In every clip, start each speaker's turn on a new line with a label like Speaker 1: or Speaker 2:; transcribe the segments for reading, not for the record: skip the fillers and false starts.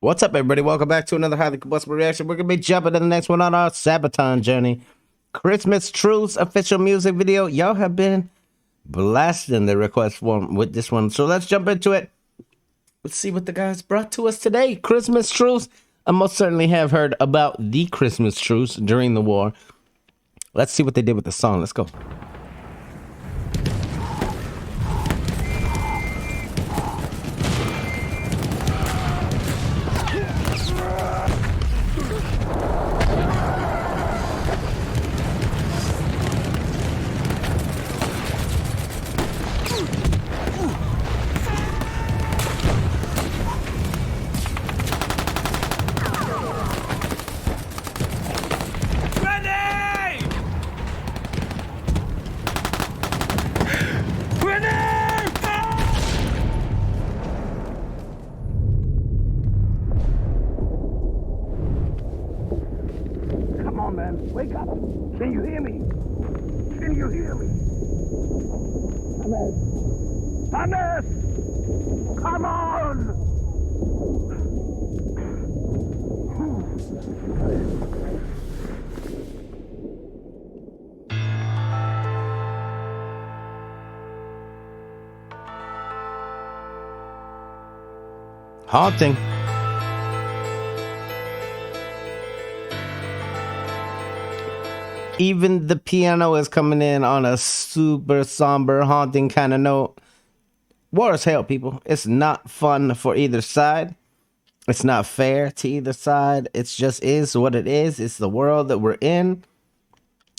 Speaker 1: What's up, everybody? Welcome back to another highly combustible reaction. We're gonna be jumping to the next one on our Sabaton journey. Christmas Truce official music video. Y'all have been blasting the request form with this one, so let's jump into it. Let's see what the guys brought to us today. Christmas Truce. I most certainly have heard about the Christmas Truce during the war. Let's see what they did with the song. Let's go.
Speaker 2: Man, wake up! Can you hear me? Can you hear me? Thomas! Thomas! Come on!
Speaker 1: Haunting. Even the piano is coming in on a super somber, haunting kind of note. War is hell, people. It's not fun for either side. It's not fair to either side. It just is what it is. It's the world that we're in.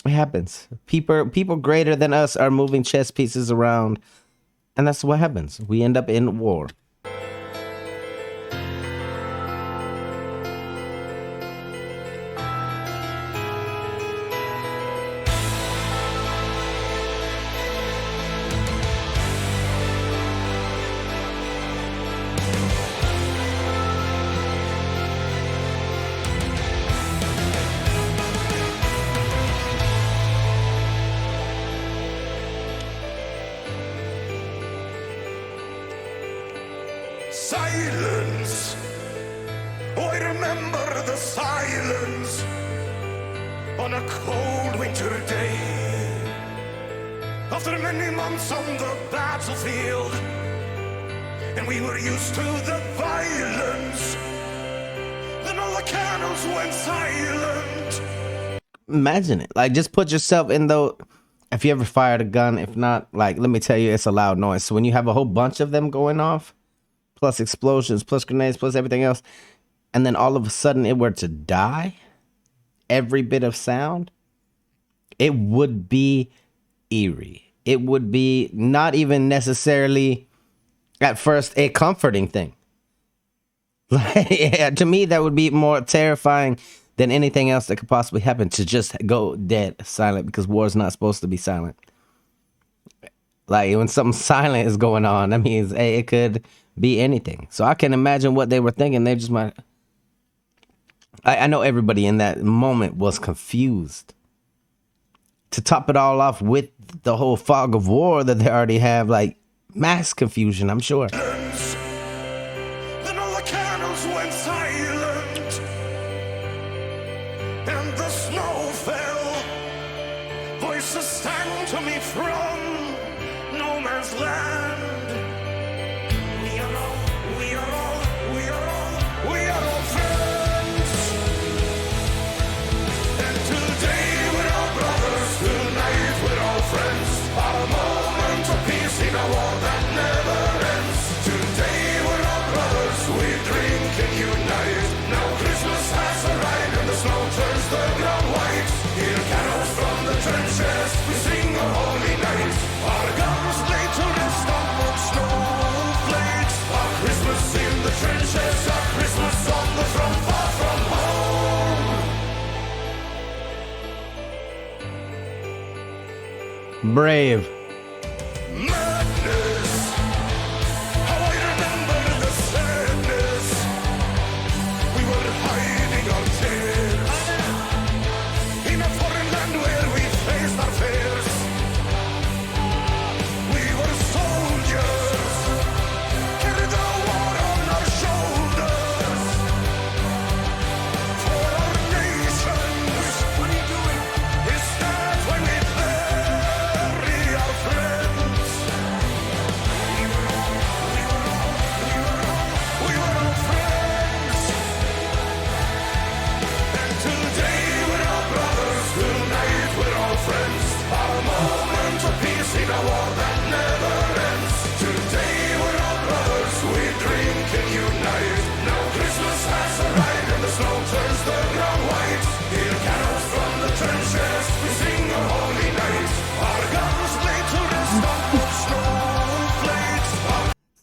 Speaker 1: It happens. People greater than us are moving chess pieces around. And that's what happens. We end up in war.
Speaker 3: Silence. Oh, I remember the silence on a cold winter day. After many months on the battlefield, and we were used to the violence, then all the cannons went silent.
Speaker 1: Imagine it. Like, just put yourself in the... If you ever fired a gun, if not, like, let me tell you, it's a loud noise. So when you have a whole bunch of them going off, plus explosions, plus grenades, plus everything else, and then all of a sudden it were to die, every bit of sound, it would be eerie. It would be not even necessarily, at first, a comforting thing. Like, yeah, to me, that would be more terrifying than anything else that could possibly happen, to just go dead silent, because war is not supposed to be silent. Like, when something silent is going on, that means, hey, it could be anything. So I can imagine what they were thinking. They just might... I know everybody in that moment was confused. To top it all off with the whole fog of war that they already have, like, mass confusion, I'm sure.
Speaker 3: Then all the cannons went silent, and the snow fell. Voices sang to me from no man's land. We are all friends. And today we're all brothers, tonight we're all friends. A moment of peace in a war that never ends. Today we're all brothers, we drink and unite. Now Christmas has arrived and the snow turns the ground white. Hear carols from the trenches, we sing a holy night. Our guns lay to rest on wood snowflakes. Our Christmas in the trenches, our Christmas on the front, far from home.
Speaker 1: Brave.
Speaker 3: Madness. How I remember the sadness. We were hiding our tears in a foreign land where we faced our fears. We were soldiers, carried the war on our shoulders.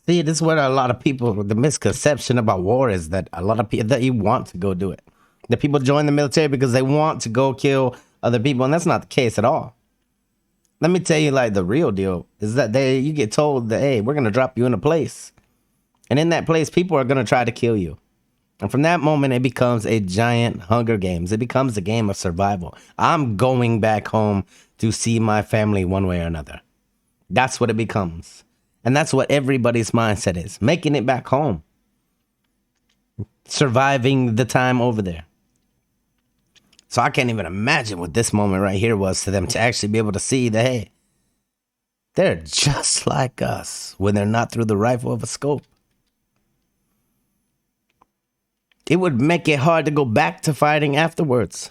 Speaker 1: See, this is where a lot of people, the misconception about war is that a lot of people, that you want to go do it. That people join the military because they want to go kill other people, and that's not the case at all. Let me tell you, like, the real deal is that you get told that, hey, we're going to drop you in a place. And in that place, people are going to try to kill you. And from that moment, it becomes a giant Hunger Games. It becomes a game of survival. I'm going back home to see my family one way or another. That's what it becomes. And that's what everybody's mindset is. Making it back home. Surviving the time over there. So I can't even imagine what this moment right here was to them, to actually be able to see that, hey, they're just like us when they're not through the rifle of a scope. It would make it hard to go back to fighting afterwards.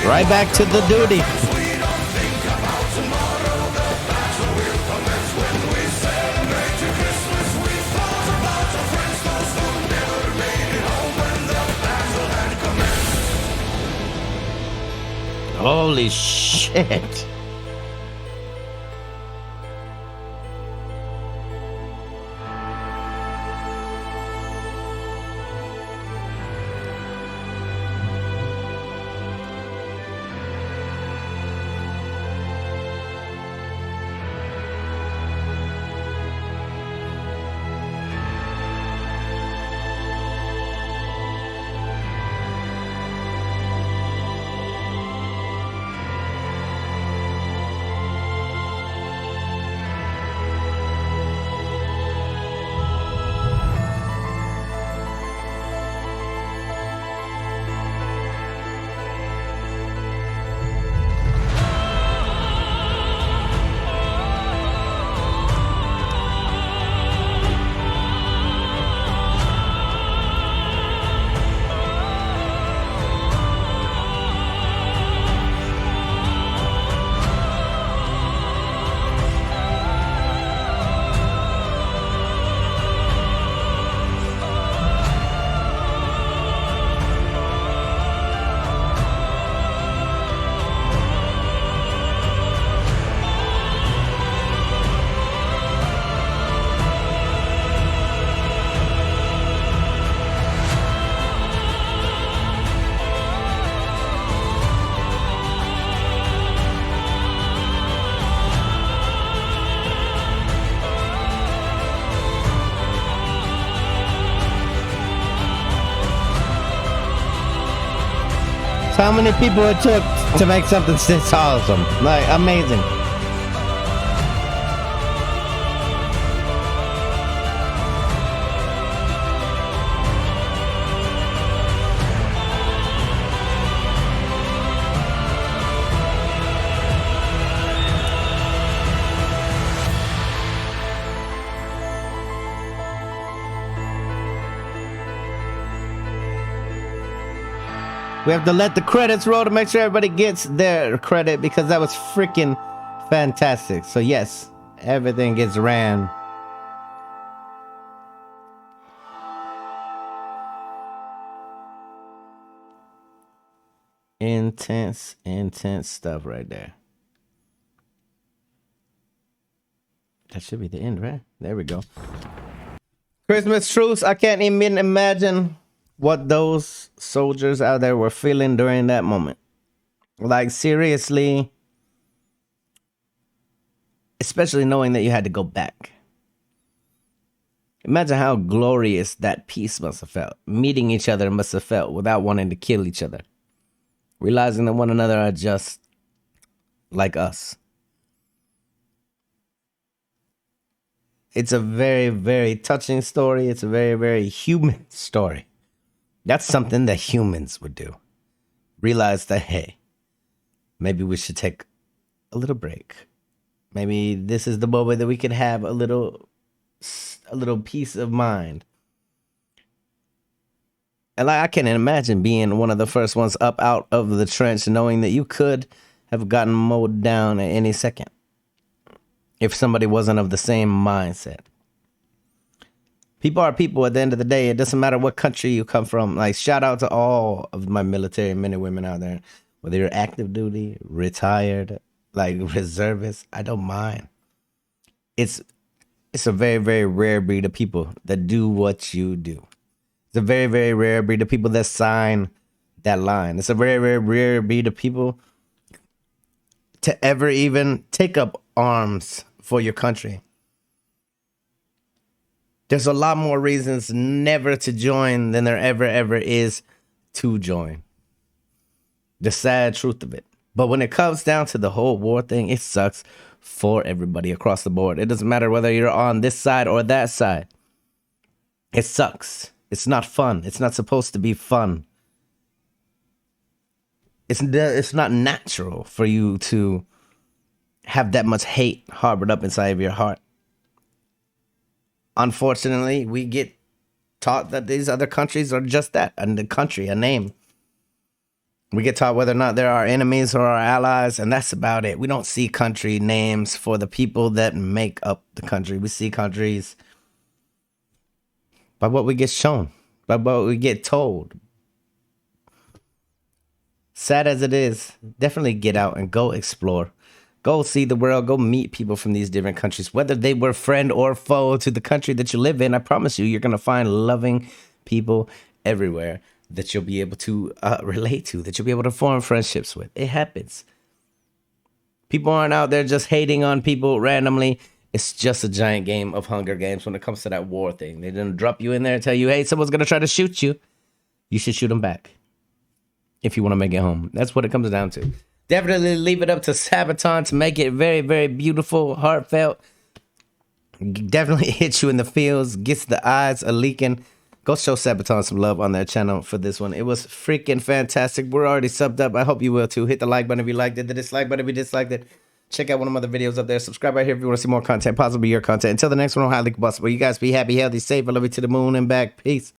Speaker 1: Right back to the duty. Holy shit. How many people it took to make something this awesome? Like, amazing. We have to let the credits roll to make sure everybody gets their credit because that was freaking fantastic. So yes, everything gets ran. Intense stuff right there. That should be the end, right? There we go. Christmas truce. I can't even imagine what those soldiers out there were feeling during that moment. Like, seriously. Especially knowing that you had to go back. Imagine how glorious that peace must have felt. Meeting each other must have felt without wanting to kill each other. Realizing that one another are just like us. It's a very, very touching story. It's a very, very human story. That's something that humans would do. Realize that, hey, maybe we should take a little break. Maybe this is the moment that we could have a little peace of mind. And like, I can't imagine being one of the first ones up out of the trench, knowing that you could have gotten mowed down at any second if somebody wasn't of the same mindset. People are people at the end of the day. It doesn't matter what country you come from. Like, shout out to all of my military men and women out there. Whether you're active duty, retired, like reservists, I don't mind. It's a very, very rare breed of people that do what you do. It's a very, very rare breed of people that sign that line. It's a very, very rare breed of people to ever even take up arms for your country. There's a lot more reasons never to join than there ever is to join. The sad truth of it. But when it comes down to the whole war thing, it sucks for everybody across the board. It doesn't matter whether you're on this side or that side. It sucks. It's not fun. It's not supposed to be fun. It's not natural for you to have that much hate harbored up inside of your heart. Unfortunately, we get taught that these other countries are just that, a country, a name. We get taught whether or not they're our enemies or our allies, and that's about it. We don't see country names for the people that make up the country. We see countries by what we get shown, by what we get told. Sad as it is, definitely get out and go explore. Go see the world. Go meet people from these different countries, whether they were friend or foe to the country that you live in. I promise you, you're going to find loving people everywhere that you'll be able to relate to, that you'll be able to form friendships with. It happens. People aren't out there just hating on people randomly. It's just a giant game of Hunger Games when it comes to that war thing. They didn't drop you in there and tell you, hey, someone's going to try to shoot you. You should shoot them back if you want to make it home. That's what it comes down to. Definitely leave it up to Sabaton to make it very, very beautiful, heartfelt. Definitely hits you in the feels, gets the eyes a-leaking. Go show Sabaton some love on their channel for this one. It was freaking fantastic. We're already subbed up. I hope you will too. Hit the like button if you liked it. The dislike button if you disliked it. Check out one of my other videos up there. Subscribe right here if you want to see more content, possibly your content. Until the next one, I'm highly combustible. You guys be happy, healthy, safe. I love you to the moon and back. Peace.